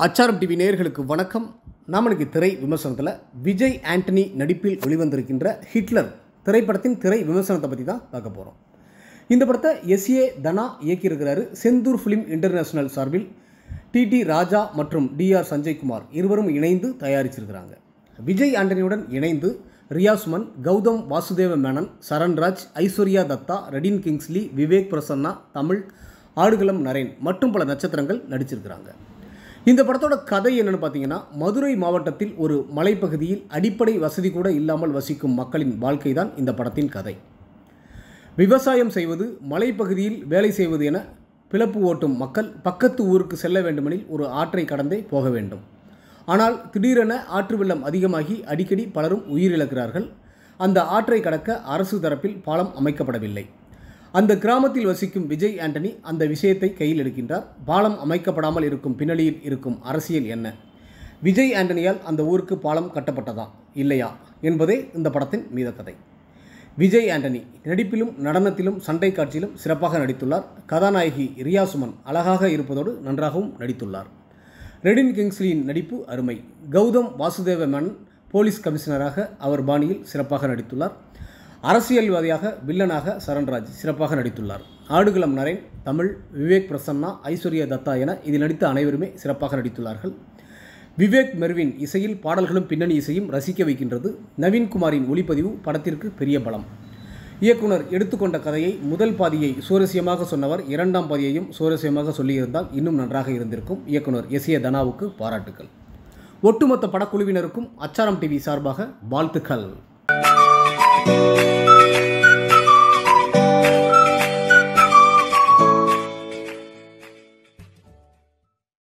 அச்சாரம் டிவி நேயர்களுக்கு வணக்கம். நாமளுக்கு திரை விமர்சனத்தில் விஜய் ஆண்டனி நடிப்பில் வெளிவந்திருக்கின்ற ஹிட்லர் திரைப்படத்தின் திரை விமர்சனத்தை பற்றி தான் பார்க்க போகிறோம். இந்த படத்தை எஸ்ஏ தனா இயக்கியிருக்கிறாரு. செந்தூர் ஃபிலிம் இன்டர்நேஷனல் சார்பில் டிடி ராஜா மற்றும் டிஆர் சஞ்சய்குமார் இருவரும் இணைந்து தயாரிச்சிருக்கிறாங்க. விஜய் ஆண்டனியுடன் இணைந்து ரியாசுமன், கௌதம் வாசுதேவ மேனன், சரண்ராஜ், ஐஸ்வர்யா தத்தா, ரெடின் கிங்ஸ்லி, விவேக் பிரசன்னா, தமிழ், ஆடுகளம் நரேன் மற்றும் பல நட்சத்திரங்கள் நடிச்சிருக்கிறாங்க. இந்த படத்தோட கதை என்னென்னு பார்த்தீங்கன்னா, மதுரை மாவட்டத்தில் ஒரு மலைப்பகுதியில் அடிப்படை வசதி கூட இல்லாமல் வசிக்கும் மக்களின் வாழ்க்கை தான் இந்த படத்தின் கதை. விவசாயம் செய்வது, மலைப்பகுதியில் வேலை செய்வது என பிளப்பு ஓட்டும் மக்கள் பக்கத்து ஊருக்கு செல்ல வேண்டுமெனில் ஒரு ஆற்றை கடந்தே போக வேண்டும். ஆனால் திடீரென ஆற்று வெள்ளம் அதிகமாகி அடிக்கடி பலரும் உயிரிழக்கிறார்கள். அந்த ஆற்றை கடக்க அரசு தரப்பில் பாலம் அமைக்கப்படவில்லை. அந்த கிராமத்தில் வசிக்கும் விஜய் ஆண்டனி அந்த விஷயத்தை கையில் எடுக்கின்றார். பாலம் அமைக்கப்படாமல் இருக்கும் பின்னணியில் இருக்கும் அரசியல் என்ன? விஜய் ஆண்டனியால் அந்த ஊருக்கு பாலம் கட்டப்பட்டதா இல்லையா என்பதே இந்த படத்தின் மீத கதை. விஜய் ஆண்டனி நடிப்பிலும் நடனத்திலும் சண்டை காட்சியிலும் சிறப்பாக நடித்துள்ளார். கதாநாயகி ரியாசுமன் அழகாக இருப்பதோடு நன்றாகவும் நடித்துள்ளார். ரெடின் கிங்ஸ்லியின் நடிப்பு அருமை. கௌதம் வாசுதேவ மேனன் போலீஸ் கமிஷனராக அவர் பாணியில் சிறப்பாக நடித்துள்ளார். அரசியல்வாதியாக வில்லனாக சரண்ராஜ் சிறப்பாக நடித்துள்ளார். ஆடுகளம் நரேன், தமிழ், விவேக் பிரசன்னா, ஐஸ்வர்யா தத்தா என இதில் நடித்த அனைவருமே சிறப்பாக நடித்துள்ளார்கள். விவேக் மெர்வின் இசையில் பாடல்களும் பின்னணி இசையும் ரசிக்க வைக்கின்றது. நவீன்குமாரின் ஒளிப்பதிவு படத்திற்கு பெரிய பலம். இயக்குனர் எடுத்துக்கொண்ட கதையை முதல் பாதியை சுவாரஸ்யமாக சொன்னவர் இரண்டாம் பாதியையும் சுவாரஸ்யமாக சொல்லியிருந்தால் இன்னும் நன்றாக இருந்திருக்கும். இயக்குனர் எஸ்ஏ தனாவுக்கு பாராட்டுக்கள். ஒட்டுமொத்த படக்குழுவினருக்கும் அச்சாரம் டிவி சார்பாக வாழ்த்துக்கள்.